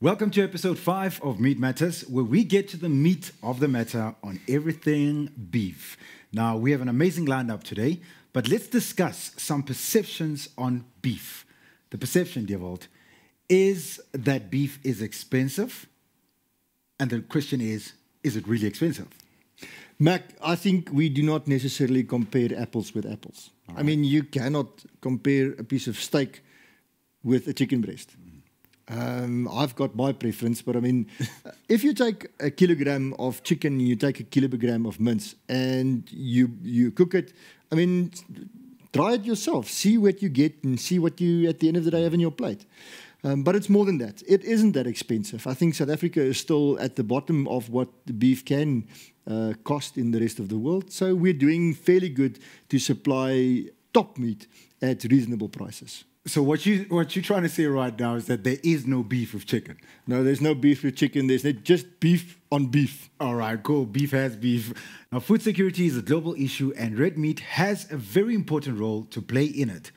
Welcome to episode 5 of Meat Matters, where we get to the meat of the matter on everything beef. Now, we have an amazing lineup today, but let's discuss some perceptions on beef. The perception, Dewald, is that beef is expensive, and the question is it really expensive? Mac, I think we do not necessarily compare apples with apples. Right. I mean, you cannot compare a piece of steak with a chicken breast. I've got my preference, but I mean, if you take a kilogram of chicken, you take a kilogram of mince, and you cook it, I mean, try it yourself. See what you get and see what you, at the end of the day, have in your plate. But it's more than that. It isn't that expensive. I think South Africa is still at the bottom of what the beef can cost in the rest of the world. So we're doing fairly good to supply top meat at reasonable prices. So what you're trying to say right now is that there is no beef with chicken? No, there's no beef with chicken. There's just beef on beef. All right, cool. Beef has beef. Now, food security is a global issue, and red meat has a very important role to play in it.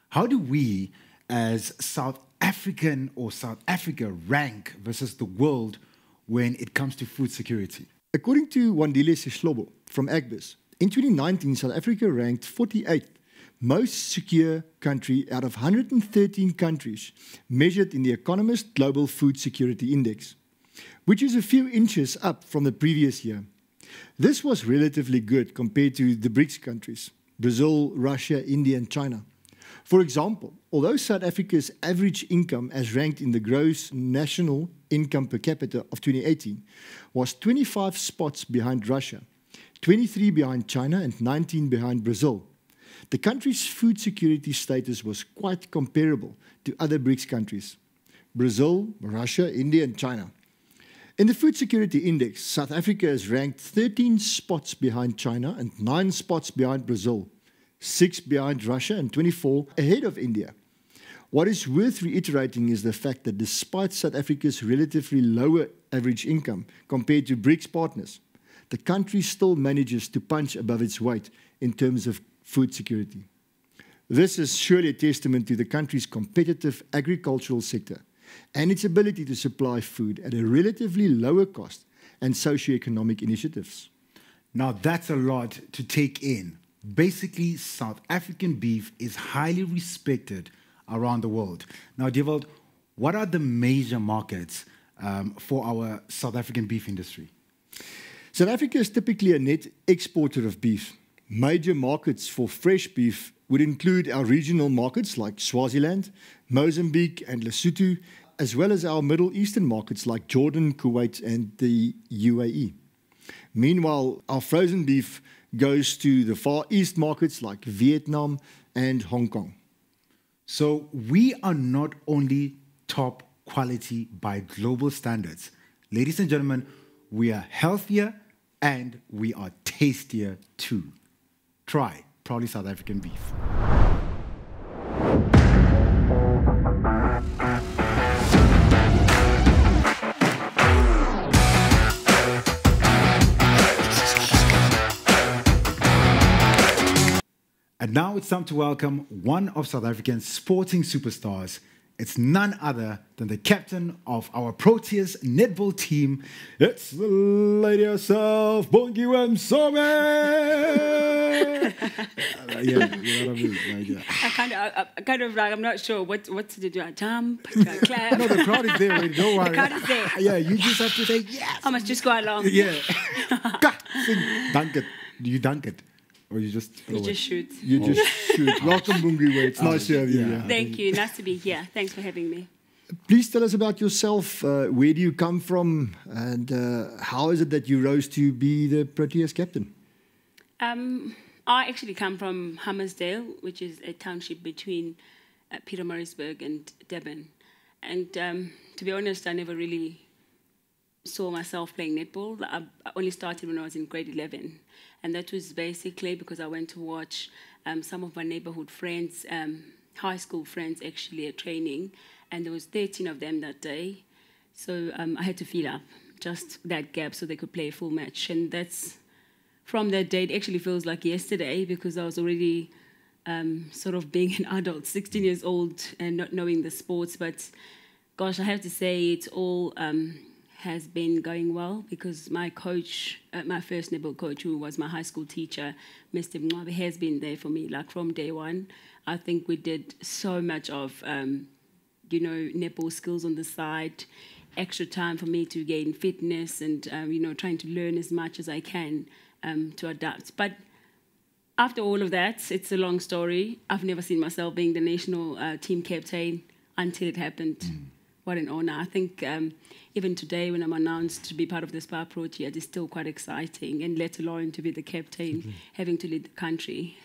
How do we, as South African or South Africa, rank versus the world when it comes to food security? According to Wandile Sihlobo from Agbiz, in 2019, South Africa ranked 48th most secure country out of 113 countries measured in the Economist Global Food Security Index, which is a few inches up from the previous year. This was relatively good compared to the BRICS countries, Brazil, Russia, India, and China. For example, although South Africa's average income as ranked in the gross national income per capita of 2018 was 25 spots behind Russia, 23 behind China, and 19 behind Brazil, the country's food security status was quite comparable to other BRICS countries, Brazil, Russia, India, and China. In the Food Security Index, South Africa is ranked 13 spots behind China and 9 spots behind Brazil, 6 behind Russia, and 24 ahead of India. What is worth reiterating is the fact that despite South Africa's relatively lower average income compared to BRICS partners, the country still manages to punch above its weight in terms of food security. This is surely a testament to the country's competitive agricultural sector and its ability to supply food at a relatively lower cost and socioeconomic initiatives. Now, that's a lot to take in. Basically, South African beef is highly respected around the world. Now, Dewald, what are the major markets for our South African beef industry? South Africa is typically a net exporter of beef. Major markets for fresh beef would include our regional markets like Swaziland, Mozambique, and Lesotho, as well as our Middle Eastern markets like Jordan, Kuwait, and the UAE. Meanwhile, our frozen beef goes to the Far East markets like Vietnam and Hong Kong. So we are not only top quality by global standards. Ladies and gentlemen, we are healthier and we are tastier too. Try Proudly South African beef. And now it's time to welcome one of South Africa's sporting superstars. It's none other than the captain of our Proteas netball team. It's the lady herself, Bongiwe Msomi. Yeah, you know what I mean? Like, yeah. I kind of like, I'm not sure what to do. I jump, I clap. No, the crowd is there already. Don't worry. The crowd is there. Yeah, you just have to say yes. I must just go along. Yeah. Sing. Dunk it. Do you dunk it? Or you just shoot. You just shoot. Welcome, Bongiwe. It's nice to have you here. Thank you. Nice to be here. Thanks for having me. Please tell us about yourself. Where do you come from? And how is it that you rose to be the Proteas captain? I actually come from Hammersdale, which is a township between Pietermaritzburg and Durban. And to be honest, I never really saw myself playing netball. I only started when I was in grade 11. And that was basically because I went to watch some of my neighborhood friends, high school friends actually at training. And there was 13 of them that day. So I had to fill up just that gap so they could play a full match. And that's, from that day, it actually feels like yesterday because I was already sort of being an adult, 16 years old and not knowing the sports. But Gosh, I have to say it's all has been going well because my coach, my first netball coach, who was my high school teacher, Mr. Mwabe, has been there for me, like from day one. I think we did so much of, netball skills on the side, extra time for me to gain fitness and, trying to learn as much as I can to adapt. But after all of that, it's a long story. I've never seen myself being the national team captain until it happened. What an honor. I think even today when I'm announced to be part of the SPA project, it's still quite exciting, and let alone to be the captain, having to lead the country.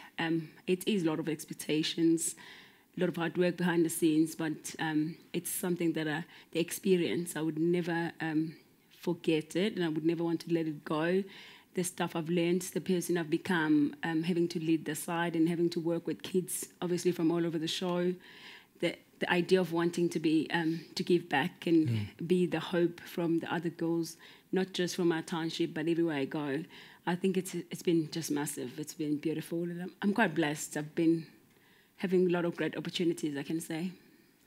It is a lot of expectations, a lot of hard work behind the scenes, but it's something that the experience, I would never forget it, and I would never want to let it go. The stuff I've learned, the person I've become, having to lead the side and having to work with kids, obviously from all over the show, the idea of wanting to be to give back and be the hope from the other girls, not just from our township, but everywhere I go. I think it's been just massive. It's been beautiful. And I'm quite blessed. I've been having a lot of great opportunities, I can say.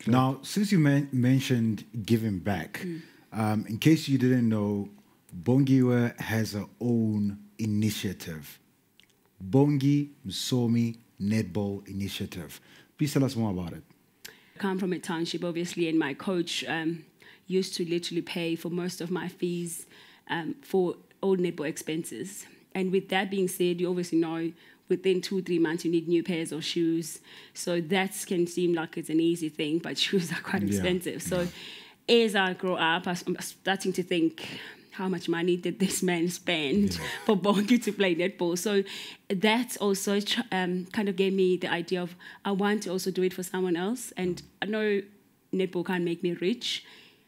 Now, since you mentioned giving back, in case you didn't know, Bongiwa has her own initiative. Bongi Msomi Netball Initiative. Please tell us more about it. I come from a township, obviously, and my coach used to literally pay for most of my fees for all netball expenses. And with that being said, you obviously know within 2-3 months you need new pairs of shoes. So that can seem like it's an easy thing, but shoes are quite expensive. So as I grow up, I'm starting to think, how much money did this man spend for Bongi to play netball? So that also kind of gave me the idea of I want to also do it for someone else. And I know netball can't make me rich,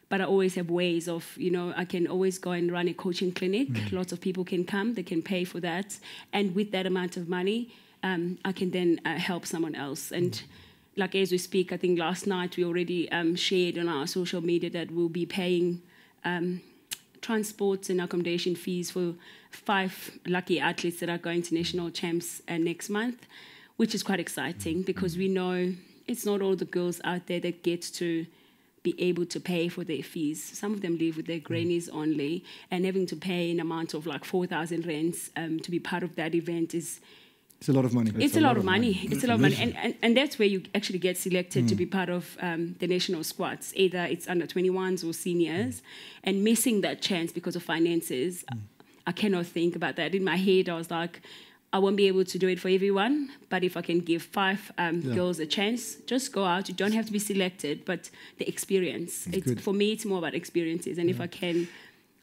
but I always have ways of, I can always go and run a coaching clinic. Lots of people can come, they can pay for that. And with that amount of money, I can then help someone else. And like as we speak, I think last night we already shared on our social media that we'll be paying transport and accommodation fees for 5 lucky athletes that are going to national champs next month, which is quite exciting because we know it's not all the girls out there that get to be able to pay for their fees. Some of them live with their grannies only, and having to pay an amount of like 4,000 rands to be part of that event is... It's a lot of money. It's a lot of money. It's a lot of money. And that's where you actually get selected to be part of the national squads. Either it's under 21s or seniors. And missing that chance because of finances, I cannot think about that. In my head, I was like, I won't be able to do it for everyone. But if I can give 5 girls a chance, just go out. You don't have to be selected, but the experience. For me, it's more about experiences. And if I can...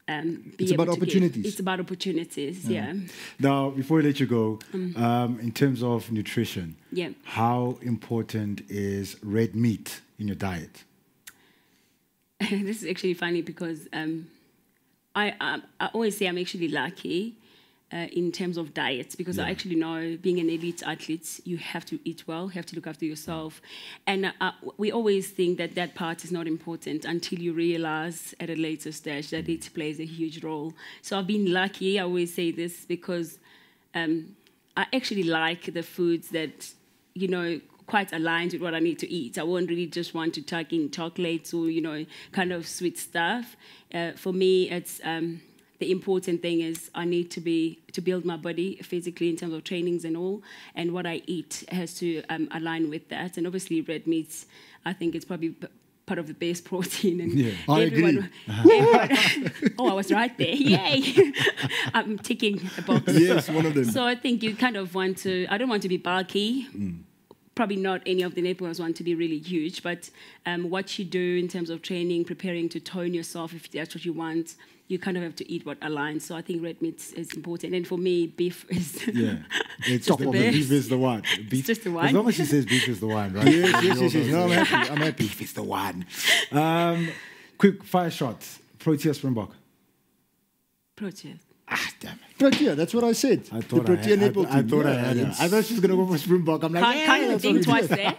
it's about opportunities. It's about opportunities, Now, before I let you go, in terms of nutrition, how important is red meat in your diet? This is actually funny because I always say I'm actually lucky in terms of diets because I actually know being an elite athlete, you have to eat well, you have to look after yourself. And we always think that part is not important until you realize at a later stage that it plays a huge role. So I've been lucky, I always say this, because I actually like the foods that, quite aligned with what I need to eat. I won't really just want to tuck in chocolates or, kind of sweet stuff. For me, it's... the important thing is I need to build my body physically in terms of trainings and all, and what I eat has to align with that. And obviously red meats, I think it's probably part of the base protein. And I agree. Oh, I was right there. Yay! I'm ticking a box. Yes, one of them. So I think you kind of want to, I don't want to be bulky. Probably not any of the netballers want to be really huge, but what you do in terms of training, preparing to tone yourself, if that's what you want, you kind of have to eat what aligns. So I think red meat is important. And for me, beef is it's top of the beef is the one. Beef, it's just the one. As long as she says beef is the one, right? Yes. No, I'm happy. Beef is the one. Quick fire shots. Protea Springbok. Protea. Ah, damn it. Protea, that's what I said. I thought the Protea netball I team. thought I had it. I thought she was going to go for Springbok. I'm like, Can't even think twice there.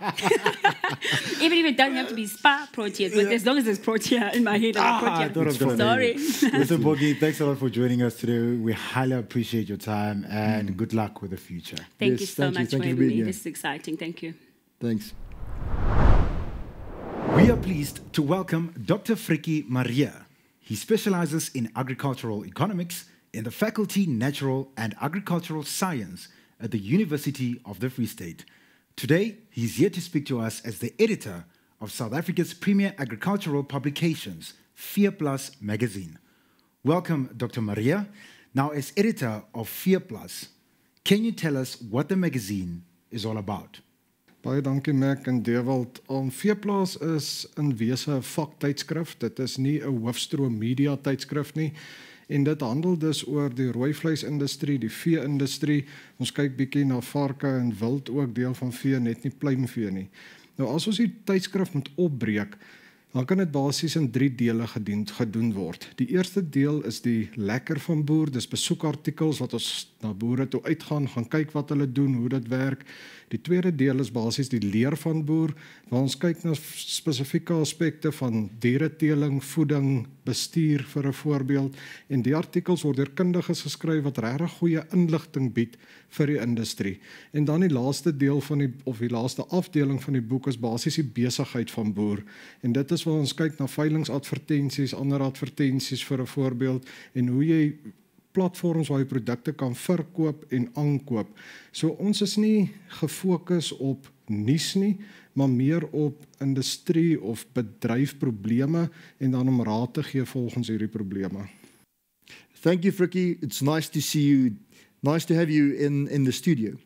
Even if it doesn't have to be SPA Protea, but as long as there's Protea in my head, I thought I was going to Sorry. Listen, Bongi, thanks a lot for joining us today. We highly appreciate your time and good luck with the future. Thank you so much for Thank you having for being me. here. This is exciting. Thank you. Thanks. We We are pleased to welcome Dr. Frikkie Maria. He specializes in agricultural economics in the Faculty Natural and Agricultural Science at the University of the Free State. Today, he's here to speak to us as the editor of South Africa's premier agricultural publications, Fear Plus magazine. Welcome, Dr. Maria. Now, as editor of Fear Plus, can you tell us what the magazine is all about? Baie dankie Mac en Dewald. Veeplaas is in wese 'n vaktydskrif. Dit is nie 'n hoofstroom media tydskrif nie. En dit handel dus oor die rooi vleisindustrie, die vee-industrie. Ons kyk bietjie na varke en wild ook deel van vee, net nie pluimvee nie. Nou as ons die tydskrif moet opbreek, dan kan dit basies in 3 dele gedoen word. Die eerste deel is die lekker van boer, dis besoekartikels wat ons na boere toe uitgaan, gaan kyk wat hulle doen, hoe dit werk. Die tweede deel is basies die leer van boer, waar ons kyk na spesifieke aspekte van diereteeling, voeding, bestuur vir 'n voorbeeld. En die artikels word deur kundiges geskryf wat regtig goeie inligting bied vir die industrie. En dan die laaste deel van die laaste afdeling van die boek is basies die besigheid van boer. En dit is waar ons kyk na veilingsadvertensies, ander advertensies vir 'n voorbeeld en hoe jy platforms waar jy produkte kan verkoop en aankoop. So ons is nie gefokus op nuus nie, maar meer op industrie of bedryfprobleme en dan om raad te gee volgens hierdie probleme. Thank you, Frikkie. It's nice to see you. Nice to have you in the studio.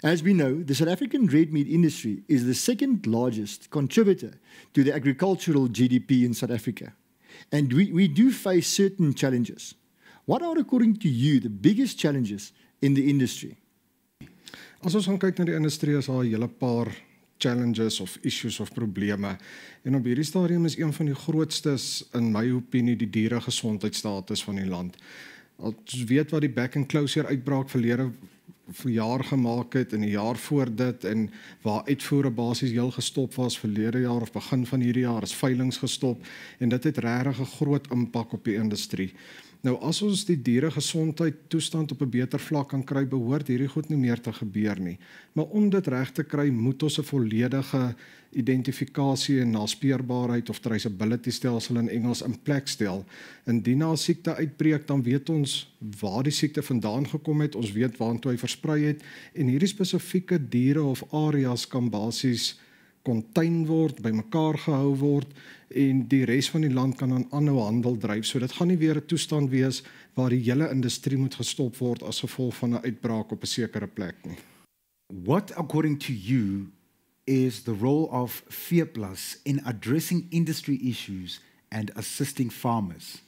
As we know, the South African red meat industry is the second largest contributor to the agricultural GDP in South Africa. And we do face certain challenges. What are, according to you, the biggest challenges in the industry? As ons gaan kyk na die industrie, is daar 'n hele paar challenges of issues of probleme. En op hierdie stadium is een van die grootstes, in my opinie, die dieregesondheidstatus van die land. Ons weet wat die back and closure uitbraak verlede jaar gemaak het en die jaar voor dit en waar uitvoere basies heel gestop was verlede jaar of begin van hierdie jaar is veilings gestop en dit het regtig 'n groot impak op die industrie. Nou as ons die dieregesondheid toestand op 'n beter vlak kan kry, behoort hierdie goed nie meer te gebeur nie. Maar om dit reg te kry, moet ons 'n volledige identifikasie en naspeurbaarheid of traceability stelsel in Engels in plek stel. Indien 'n siekte uitbreek, dan weet ons waar die siekte vandaan gekom het, ons weet waartoe hy versprei het en hierdie spesifieke diere of areas kan basies contain word, bymekaar gehou word en die res van die land kan aan aanhou handel dryf. So dit gaan nie weer 'n toestand wees waar die hele industrie moet gestop word as gevolg van 'n uitbraak op 'n sekere plek nie. What, according to you, is the role of Fear Plus in addressing industry issues and assisting farmers?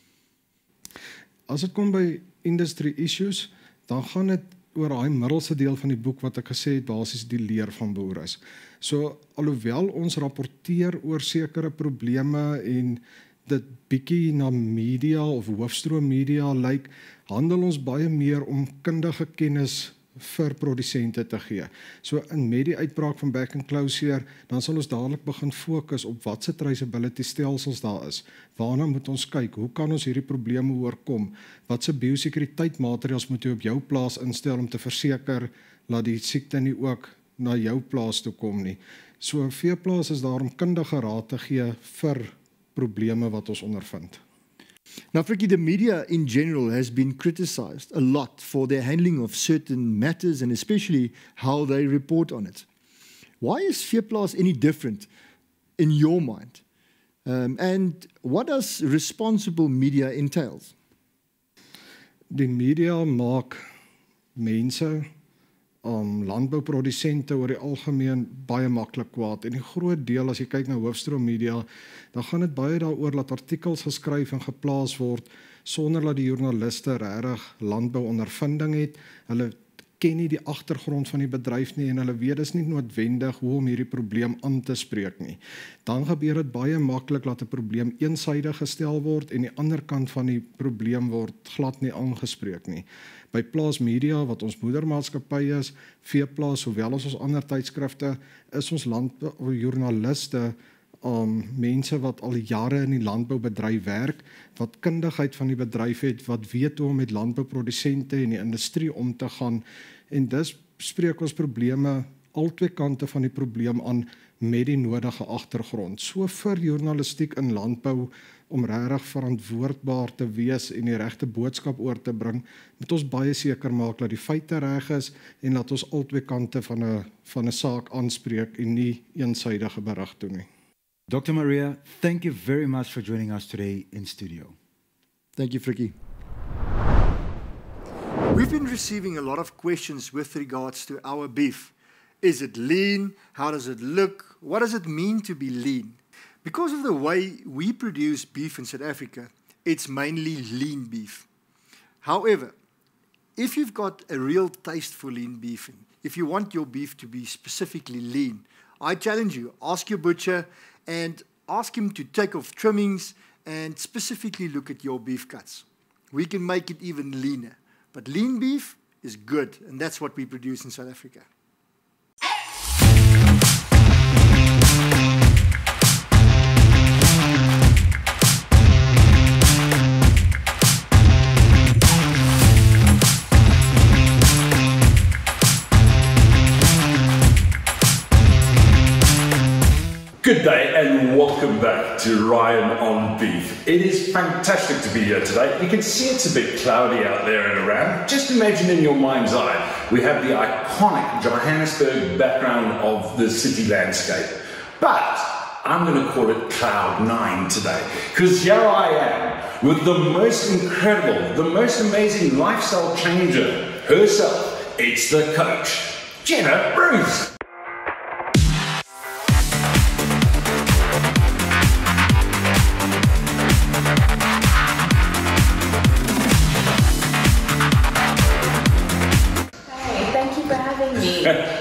As dit kom by industry issues, dan gaan dit oor daai middelste deel van die boek wat ek gesê het, basies die leer van boere is. So, alhoewel ons rapporteer oor sekere probleme en dit bietjie na media of hoofstroom media lyk, handel ons baie meer om kundige kennis vir produsente te gee. So met die uitbraak van back and closure, dan sal ons dadelik begin fokus op wat se traceability stelsels daar is. Waarna moet ons kyk? Hoe kan ons hierdie probleme oorkom? Wat se biosekuriteit-maatreëls moet jy op jou plaas instel om te verseker dat die siekte nie ook na jou plaas toe kom nie? So veeplaas is daar om kundige raad te gee vir probleme wat ons ondervind. Now, Frikkie, the media in general has been criticized a lot for their handling of certain matters and especially how they report on it. Why is Veeplaas any different in your mind? And what does responsible media entail? Die media maak mense, landbouprodusente oor die algemeen baie maklik kwaad. En die groot deel, as jy kyk na hoofstroom media, dan gaan dit baie daaroor dat artikels geskryf en geplaas word sonder dat die joernaliste regtig landbouondervinding het. Hulle ken nie die agtergrond van die bedryf nie en hulle weet dis nie noodwendig hoe om hierdie probleem aan te spreek nie. Dan gebeur dit baie maklik dat 'n probleem eensydig gestel word en die ander kant van die probleem word glad nie aangespreek nie. By Plaas Media, wat ons moedermaatskappy is, Veeplaas, sowel as ons ander tydskrifte, is ons landboujoernaliste, mense wat al jare in die landboubedryf werk, wat kundigheid van die bedryf het, wat weet hoe om met landbouprodusente en die industrie om te gaan, en dus spreek ons probleme al twee kante van die probleem aan met die nodige agtergrond. So vir journalistiek in landbou om regtig verantwoordbaar te wees en die regte boodskap oor te bring, moet ons baie seker maak dat die feite reg is en dat ons al twee kante van 'n saak aanspreek en nie eensydige berig doen nie. Dr. Maria, thank you very much for joining us today in studio. Thank you, Frikkie. We've been receiving a lot of questions with regards to our beef. Is it lean? How does it look? What does it mean to be lean? Because of the way we produce beef in South Africa, it's mainly lean beef. However, if you've got a real taste for lean beef, if you want your beef to be specifically lean, I challenge you, ask your butcher and ask him to take off trimmings and specifically look at your beef cuts. We can make it even leaner. But lean beef is good, and that's what we produce in South Africa. Good day and welcome back to Ryan on Beef. It is fantastic to be here today. You can see it's a bit cloudy out there and around. Just imagine in your mind's eye, we have the iconic Johannesburg background of the city landscape. But I'm going to call it Cloud 9 today, because here I am with the most incredible, the most amazing lifestyle changer herself. It's the coach, Jenna Bruce.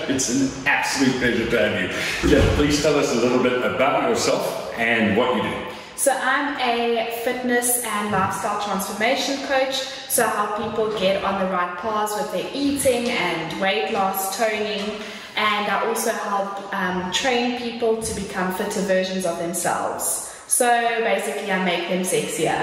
It's an absolute pleasure to have you. Jeff, please tell us a little bit about yourself and what you do. So I'm a fitness and lifestyle transformation coach. So I help people get on the right paths with their eating and weight loss, toning. And I also help train people to become fitter versions of themselves. So basically I make them sexier.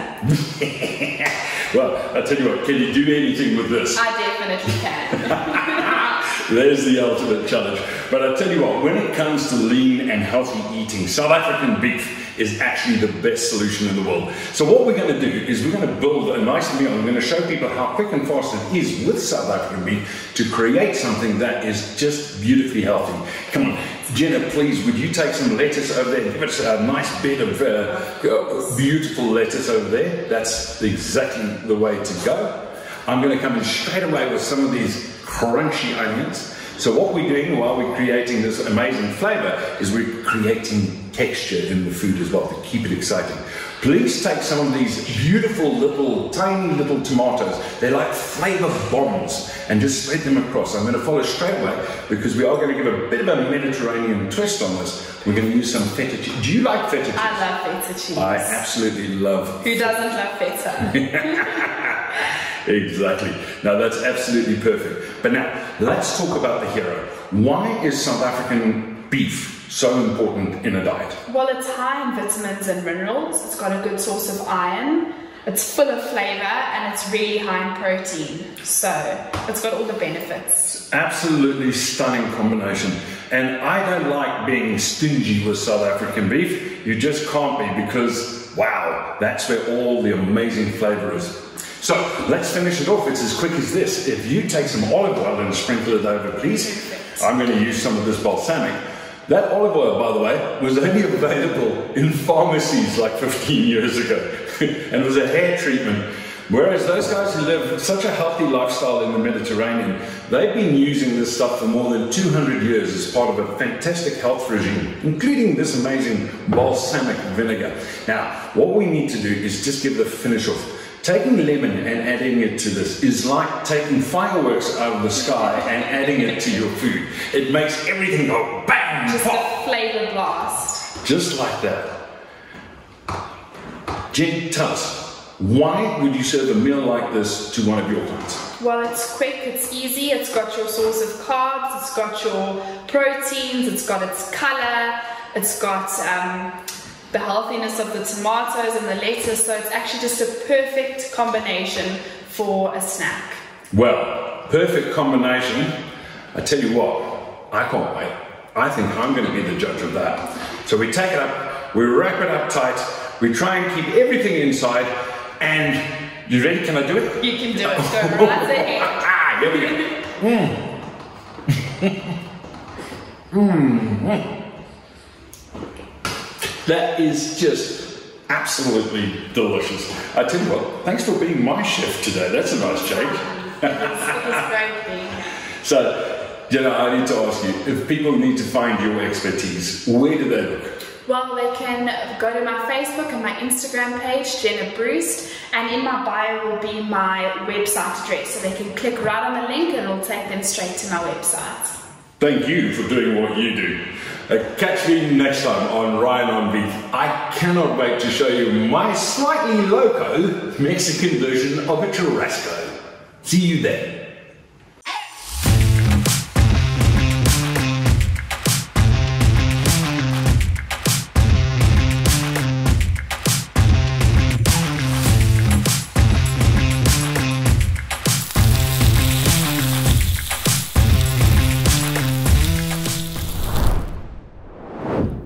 Well, I tell you what, can you do anything with this? I definitely can. There's the ultimate challenge. But I tell you what, when it comes to lean and healthy eating, South African beef is actually the best solution in the world. So what we're going to do is we're going to build a nice meal. I'm going to show people how quick and fast it is with South African beef to create something that is just beautifully healthy. Come on, Jenna, please, would you take some lettuce over there and give us a nice bed of beautiful lettuce over there? That's exactly the way to go. I'm going to come in straight away with some of these crunchy onions. So what we're doing while we're creating this amazing flavor is we're creating texture in the food as well to keep it exciting. Please take some of these beautiful little, tiny little tomatoes. They're like flavor bombs, and just spread them across. I'm going to follow straight away because we are going to give a bit of a Mediterranean twist on this. We're going to use some feta cheese. Do you like feta cheese? I love feta cheese. I absolutely love. Who doesn't love feta? Exactly. No, that's absolutely perfect. But now, let's talk about the hero. Why is South African beef so important in a diet? Well, it's high in vitamins and minerals. It's got a good source of iron. It's full of flavor and it's really high in protein. So it's got all the benefits. Absolutely stunning combination. And I don't like being stingy with South African beef. You just can't be because, wow, that's where all the amazing flavor is. So let's finish it off. It's as quick as this. If you take some olive oil and sprinkle it over, please. Perfect. I'm going to use some of this balsamic. That olive oil, by the way, was only available in pharmacies like 15 years ago. And it was a hair treatment. Whereas those guys who live such a healthy lifestyle in the Mediterranean, they've been using this stuff for more than 200 years as part of a fantastic health regime, including this amazing balsamic vinegar. Now, what we need to do is just give the finish off. Taking lemon and adding it to this is like taking fireworks out of the sky and adding it to your food. It makes everything go bang, Just pop. a flavor blast. Just like that. Jen, tell us, why would you serve a meal like this to one of your clients? Well, it's quick, it's easy, it's got your source of carbs, it's got your proteins, it's got its color, it's got the healthiness of the tomatoes and the lettuce, so it's actually just a perfect combination for a snack. Well, perfect combination. I tell you what, I can't wait. I think I'm going to be the judge of that. So we take it up, we wrap it up tight, we try and keep everything inside, and you ready? Can I do it? You can do it. Go right ahead. Here we go. That is just absolutely delicious. I tell you what, thanks for being my chef today. That's a nice change. It's great being here. So, I need to ask you, if people need to find your expertise, where do they look? Well, they can go to my Facebook and my Instagram page, Jenna Bruce, and in my bio will be my website address. So they can click right on the link and it'll take them straight to my website. Thank you for doing what you do. Catch me next time on Ryan on Beef. I cannot wait to show you my slightly loco Mexican version of a churrasco. See you then.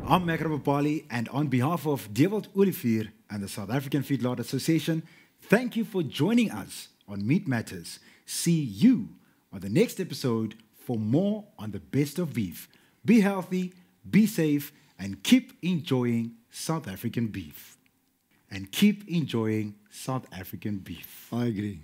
I'm Makram Bali, and on behalf of Dewald Olivier and the South African Feedlot Association, thank you for joining us on Meat Matters. See you on the next episode for more on the best of beef. Be healthy, be safe, and keep enjoying South African beef. And keep enjoying South African beef. I agree.